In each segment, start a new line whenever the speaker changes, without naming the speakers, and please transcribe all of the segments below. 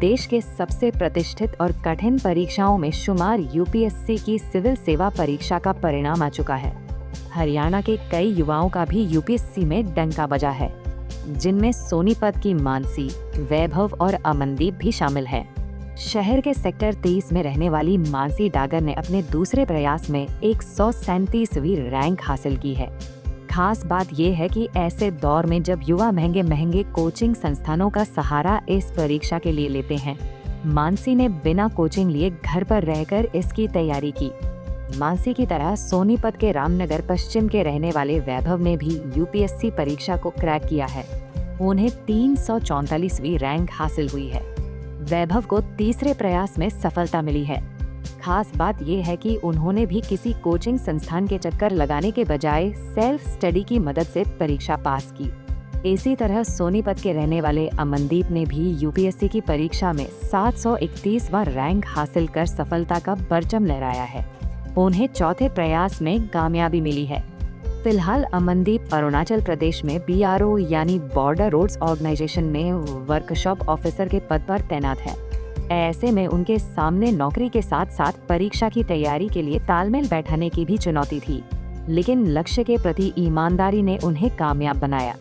देश के सबसे प्रतिष्ठित और कठिन परीक्षाओं में शुमार यूपीएससी की सिविल सेवा परीक्षा का परिणाम आ चुका है। हरियाणा के कई युवाओं का भी यूपीएससी में डंका बजा है, जिनमें सोनीपत की मानसी, वैभव और अमनदीप भी शामिल हैं। शहर के सेक्टर 23 में रहने वाली मानसी डागर ने अपने दूसरे प्रयास में 137वीं रैंक हासिल की है। खास बात यह है कि ऐसे दौर में जब युवा महंगे महंगे कोचिंग संस्थानों का सहारा इस परीक्षा के लिए लेते हैं, मानसी ने बिना कोचिंग लिए घर पर रहकर इसकी तैयारी की। मानसी की तरह सोनीपत के रामनगर पश्चिम के रहने वाले वैभव ने भी यूपीएससी परीक्षा को क्रैक किया है। उन्हें 344वीं रैंक हासिल हुई है। वैभव को तीसरे प्रयास में सफलता मिली है। खास बात यह है कि उन्होंने भी किसी कोचिंग संस्थान के चक्कर लगाने के बजाय सेल्फ स्टडी की मदद से परीक्षा पास की। इसी तरह सोनीपत के रहने वाले अमनदीप ने भी यूपीएससी की परीक्षा में 731वां रैंक हासिल कर सफलता का परचम लहराया है। उन्हें चौथे प्रयास में कामयाबी मिली है। फिलहाल अमनदीप अरुणाचल प्रदेश में बीआरओ यानी बॉर्डर रोड्स ऑर्गेनाइजेशन में वर्कशॉप ऑफिसर के पद पर तैनात है। ऐसे में उनके सामने नौकरी के साथ साथ परीक्षा की तैयारी के लिए तालमेल बैठाने की भी चुनौती थी, लेकिन लक्ष्य के प्रति ईमानदारी ने उन्हें कामयाब बनाया।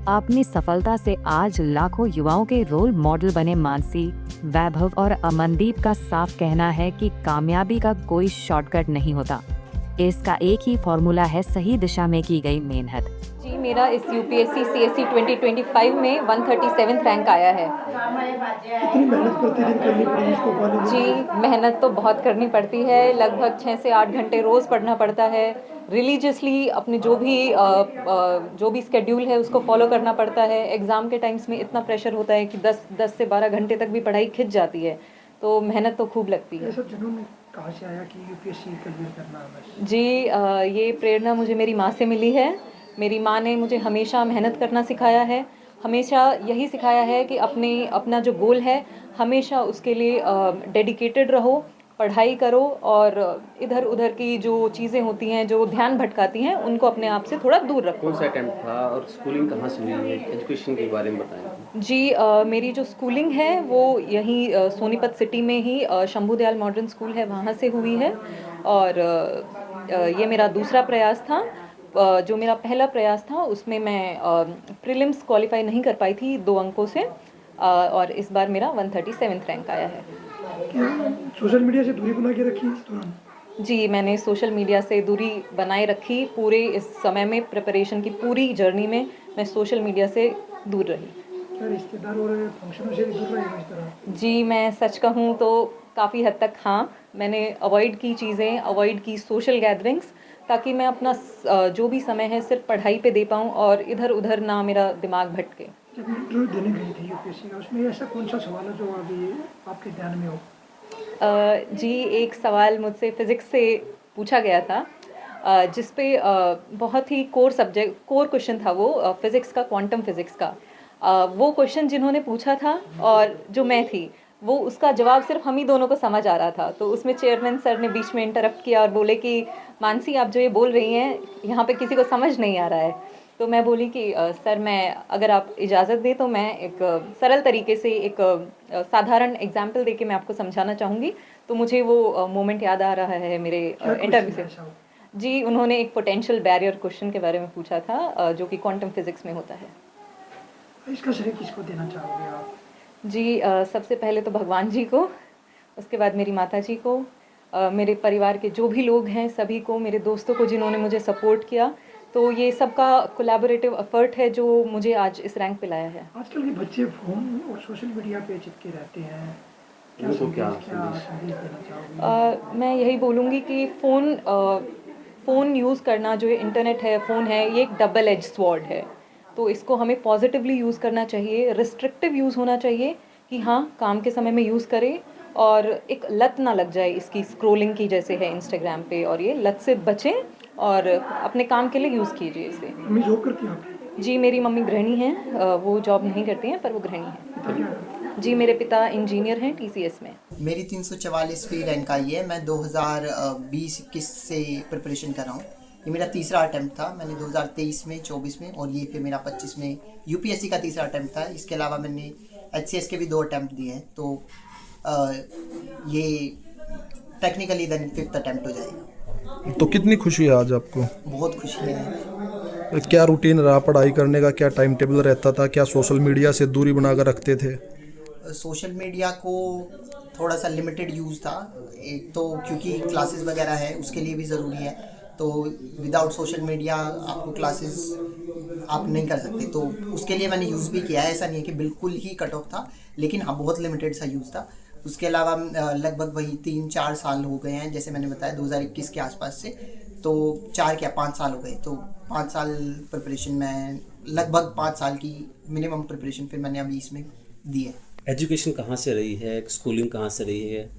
अपनी सफलता से आज लाखों युवाओं के रोल मॉडल बने मानसी, वैभव और अमनदीप का साफ कहना है कि कामयाबी का कोई शॉर्टकट नहीं होता। इसका एक ही फॉर्मूला है सही दिशा में की गई मेहनत।
जी, मेरा इस यूपीएससी सीएससी 2025 में 137th रैंक आया है।
कितनी मेहनत प्रतिदिन करनी पड़ी इसको पाने में?
जी, मेहनत तो बहुत करनी पड़ती है। लगभग 6 से 8 घंटे रोज़ पढ़ना पड़ता है। रिलीजियसली अपने जो भी स्केड्यूल है उसको फॉलो करना पड़ता है। एग्ज़ाम के टाइम्स में इतना प्रेशर होता है कि 10 से 12 घंटे तक भी पढ़ाई खिंच जाती है, तो मेहनत तो खूब लगती है।
ऐसा जुनून कहाँ से आया कि यूपीएससी क्लियर करना है बस?
जी, ये प्रेरणा मुझे मेरी माँ से मिली है। मेरी माँ ने मुझे हमेशा मेहनत करना सिखाया है। हमेशा यही सिखाया है कि अपना जो गोल है हमेशा उसके लिए डेडिकेटेड रहो, पढ़ाई करो और इधर उधर की जो चीज़ें होती हैं जो ध्यान भटकाती हैं उनको अपने आप से थोड़ा दूर रखो।
कौन सा अटेम्प्ट था और स्कूलिंग कहाँ से हुई है? एजुकेशन के बारे में बताएं।
जी, मेरी जो स्कूलिंग है वो यहीं सोनीपत सिटी में ही शंभू दयाल मॉडर्न स्कूल है, वहाँ से हुई है। और ये मेरा दूसरा प्रयास था। जो मेरा पहला प्रयास था उसमें मैं प्रीलिम्स क्वालिफाई नहीं कर पाई थी 2 अंकों से, और इस बार मेरा 137th रैंक आया है।
क्या सोशल मीडिया से दूरी बना के रखी इस दौरान?
जी, मैंने सोशल मीडिया से दूरी बनाए रखी। पूरे इस समय में प्रिपरेशन की पूरी जर्नी में मैं सोशल मीडिया से दूर रही।
क्या रिश्तेदार और फंक्शनों से भी दूर रहे हो इस तरह?
जी, मैं सच कहूँ तो काफ़ी हद तक हाँ, मैंने अवॉइड की चीज़ें, अवॉइड की सोशल गैदरिंग्स, ताकि मैं अपना जो भी समय है सिर्फ पढ़ाई पे दे पाऊँ और इधर उधर ना मेरा दिमाग भटके।
जब इंटरव्यू देने गई थी यूपीएससी का, उसमें ऐसा कौन सा सवाल है जो अभी आपके ध्यान में हो?
जी, एक सवाल मुझसे फ़िज़िक्स से पूछा गया था, जिस पे बहुत ही कोर क्वेश्चन था वो, फ़िज़िक्स का, क्वांटम फ़िज़िक्स का। वो क्वेश्चन जिन्होंने पूछा था और जो मैं थी, वो उसका जवाब सिर्फ हम ही दोनों को समझ आ रहा था। तो उसमें चेयरमैन सर ने बीच में इंटरप्ट किया और बोले कि मानसी, आप जो ये बोल रही हैं यहाँ पे किसी को समझ नहीं आ रहा है। तो मैं बोली कि सर, मैं अगर आप इजाज़त दें तो मैं एक सरल तरीके से एक साधारण एग्जाम्पल देके मैं आपको समझाना चाहूँगी। तो मुझे वो मोमेंट याद आ रहा है मेरे इंटरव्यू से। जी, उन्होंने एक पोटेंशियल बैरियर क्वेश्चन के बारे में पूछा था, जो कि क्वांटम फिज़िक्स में होता है।
इसका श्रेय किसको देना चाहोगे आप?
जी, सबसे पहले तो भगवान जी को, उसके बाद मेरी माता जी को, मेरे परिवार के जो भी लोग हैं सभी को, मेरे दोस्तों को जिन्होंने मुझे सपोर्ट किया। तो ये सबका कोलैबोरेटिव एफर्ट है जो मुझे आज इस रैंक पे लाया है।
आजकल के बच्चे फोन और सोशल मीडिया पे चिपके रहते हैं, क्या
उनको
संदेश देना चाहोगे?
मैं यही बोलूँगी कि फ़ोन यूज़ करना, जो इंटरनेट है, फ़ोन है, ये एक डबल एज स्वॉर्ड है। तो इसको हमें पॉजिटिवली यूज़ करना चाहिए, रिस्ट्रिक्टिव यूज़ होना चाहिए कि हाँ, काम के समय में यूज़ करें और एक लत ना लग जाए इसकी, स्क्रोलिंग की जैसे है इंस्टाग्राम पे, और ये लत से बचें और अपने काम के लिए यूज़ कीजिए इसे।
मम्मी जॉब करती हैं आपकी?
जी, मेरी मम्मी गृहिणी हैं। वो जॉब नहीं करती हैं पर वो गृहिणी हैं।
पिता क्या करते हैं?
जी, मेरे पिता इंजीनियर हैं टीसीएस में।
मेरी 344वीं रैंक आई है। मैं 2020-21 से प्रिपरेशन कर रहा हूँ। ये मेरा तीसरा अटैम्प्ट था। मैंने 2023 में, 24 में और ये फिर मेरा 25 में यूपीएससी का तीसरा अटैम्प्ट था। इसके अलावा मैंने HCS के भी 2 अटैम्प्ट दिए हैं, तो ये टेक्निकली देन 5th अटैम्प्ट हो जाएगा।
तो कितनी खुशी है आज आपको?
बहुत खुशी है।
क्या रूटीन रहा पढ़ाई करने का, क्या टाइम टेबल रहता था, क्या सोशल मीडिया से दूरी बनाकर रखते थे?
सोशल मीडिया को थोड़ा सा लिमिटेड यूज़ था, एक तो क्योंकि क्लासेस वगैरह है उसके लिए भी ज़रूरी है, तो विदाउट सोशल मीडिया आपको क्लासेस आप नहीं कर सकते, तो उसके लिए मैंने यूज़ भी किया है। ऐसा नहीं है कि बिल्कुल ही कट ऑफ था, लेकिन हाँ बहुत लिमिटेड सा यूज़ था। उसके अलावा लगभग वही 3-4 साल हो गए हैं, जैसे मैंने बताया 2021 के आसपास से, तो 5 साल हो गए, तो 5 साल प्रिपरेशन में लगभग 5 साल की मिनिमम प्रिपरेशन फिर मैंने अभी इसमें दी है।
एजुकेशन कहाँ से रही है, स्कूलिंग कहाँ से रही है?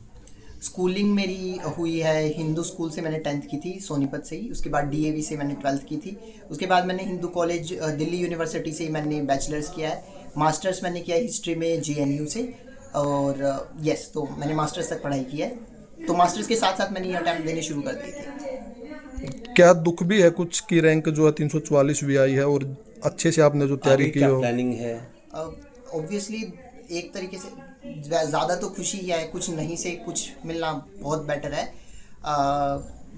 स्कूलिंग मेरी हुई है हिंदू स्कूल से, मैंने 10th की थी सोनीपत से ही। उसके बाद DAV से मैंने 12th की थी। उसके बाद मैंने हिंदू कॉलेज दिल्ली यूनिवर्सिटी से ही मैंने बैचलर्स किया है। मास्टर्स मैंने किया हिस्ट्री में JNU से, और यस, तो मैंने मास्टर्स तक पढ़ाई की है। तो मास्टर्स के साथ साथ मैंने ये अटैम्प्ट देने शुरू कर दिए थे।
क्या दुख भी है कुछ की रैंक जो है 344 भी आई है, और अच्छे से आपने जो तैयारी की हो?
प्लानिंग है?
ऑब्वियसली एक तरीके से ज़्यादा तो खुशी है, कुछ नहीं से कुछ मिलना बहुत बेटर है,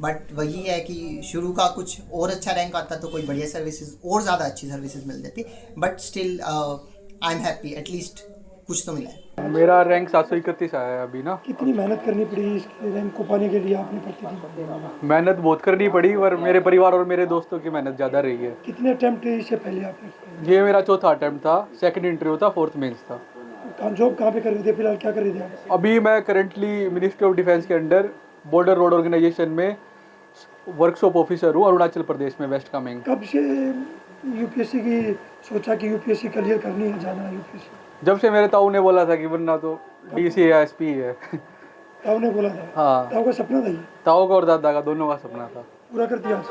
बट वही है कि शुरू का कुछ और अच्छा रैंक आता तो कोई बढ़िया सर्विसेज और ज़्यादा अच्छी सर्विसेज मिल जाती, but still I am happy, at least कुछ तो मिला है।
मेरा रैंक 731 आया है अभी ना।
कितनी मेहनत करनी पड़ी इस रैंक को पाने के लिए आपने प्रतिदिन?
मेहनत बहुत करनी पड़ी, पर मेरे परिवार और मेरे दोस्तों की मेहनत ज़्यादा रही है।
कितने अटैम्प्ट इससे पहले आपने?
ये मेरा चौथा अटैम्प्ट था, सेकंड इंटरव्यू था, 4th मेंस था।
जॉब कहाँ पे कर रहे थे फिलहाल, क्या कर रहे थे आप?
अभी मैं करंटली मिनिस्ट्री ऑफ डिफेंस के अंडर बॉर्डर रोड ऑर्गेनाइजेशन में वर्कशॉप ऑफिसर हूँ, अरुणाचल प्रदेश में, वेस्ट कामेंग।
कब से UPSC की सोचा कि UPSC क्लियर करनी है, जाना है UPSC?
जब से मेरे ताऊ ने बोला था कि बनना तो DC या SP है।
ताऊ ने बोला था?
हाँ,
ताऊ का सपना था ये?
ताऊ का और दादा का दोनों का सपना था।
पूरा कर दिया?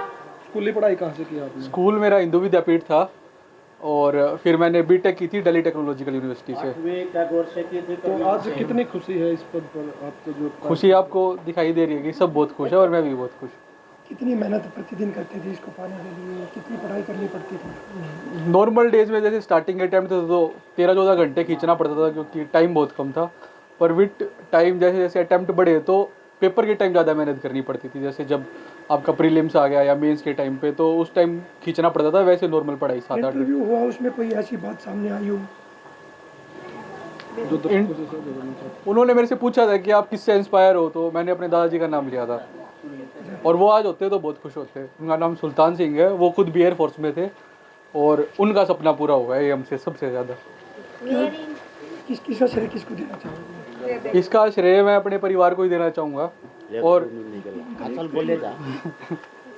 स्कूली पढ़ाई कहाँ से की आपने?
स्कूल मेरा हिंदू विद्यापीठ था, और फिर मैंने B.Tech की थी दिल्ली टेक्नोलॉजिकल यूनिवर्सिटी से।
तो आज कितनी खुशी है इस पद पर आपको? जो
खुशी आपको दिखाई दे रही है कि सब बहुत खुश है और मैं भी बहुत खुश।
कितनी मेहनत प्रतिदिन करते थे इसको पाने के लिए, कितनी पढ़ाई करनी पड़ती थी?
नॉर्मल डेज में जैसे स्टार्टिंग अटैम्प्ट था तो 13-14 घंटे खींचना पड़ता था, क्योंकि टाइम बहुत कम था। पर विथ टाइम जैसे जैसे अटैम्प्ट बढ़े तो पेपर के टाइम ज़्यादा मेहनत करनी पड़ती थी। जैसे जब आपका प्रीलिम्स आ गया या मेंस के टाइम पे, तो उस टाइम खींचना पड़ता था। वैसे नॉर्मल पढ़ाई 7-8
इंटरव्यू हुआ, उसमें कोई ऐसी बात सामने आई हो?
उन्होंने मेरे से पूछा था कि आप किससे इंस्पायर हो, तो मैंने अपने दादाजी का नाम लिया था, और वो आज होते तो बहुत खुश होते। उनका नाम सुल्तान सिंह है, वो खुद भी एयरफोर्स में थे, और उनका सपना पूरा हुआ है हमसे सबसे ज़्यादा।
किसका श्रेय किसको देना चाहोगे?
इसका श्रेय मैं अपने परिवार को ही देना चाहूँगा, और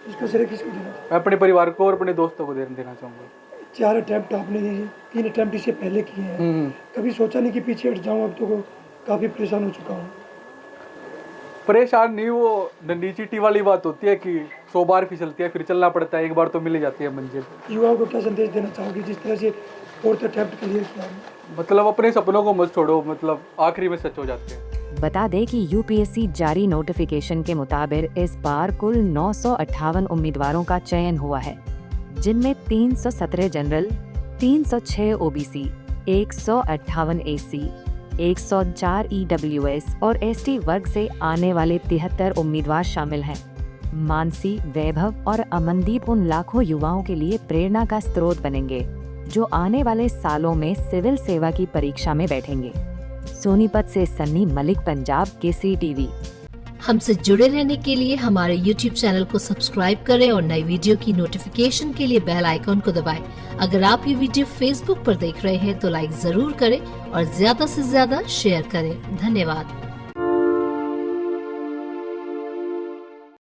इसका श्रेय किसको देना चाहोगे?
मैं अपने परिवार को और अपने दोस्तों को देना चाहूँगा।
4 अटैम्प्ट आपने दिए, 3 अटैम्प्ट इससे पहले किए हैं, कभी सोचा नहीं कि पीछे हट जाऊँ? अब तो काफ़ी परेशान हो चुका हूँ।
परेशान नहीं, वो डंडी चीटी वाली बात होती है कि 100 बार फिसलती है, फिर चलना पड़ता है, एक बार तो मिल जाती है मंजिल।
युवाओं को क्या संदेश देना चाहोगे जिस तरह से 4th अटैम्प्ट क्लियर किया?
मतलब अपने सपनों को मत छोड़ो, मतलब आखिरी में सच हो जाते हैं।
बता दें कि UPSC जारी नोटिफिकेशन के मुताबिक इस बार कुल 958 उम्मीदवारों का चयन हुआ है, जिनमें 317 जनरल, 306 OBC, 158 AC, 104 EWS और ST वर्ग से आने वाले 73 उम्मीदवार शामिल हैं। मानसी, वैभव और अमनदीप उन लाखों युवाओं के लिए प्रेरणा का स्रोत बनेंगे जो आने वाले सालों में सिविल सेवा की परीक्षा में बैठेंगे। सोनीपत से सन्नी मलिक, पंजाब केसरी TV।
हमसे जुड़े रहने के लिए हमारे YouTube चैनल को सब्सक्राइब करें और नई वीडियो की नोटिफिकेशन के लिए बेल आइकॉन को दबाएं। अगर आप ये वीडियो Facebook पर देख रहे हैं तो लाइक जरूर करें और ज्यादा से ज्यादा शेयर करें। धन्यवाद।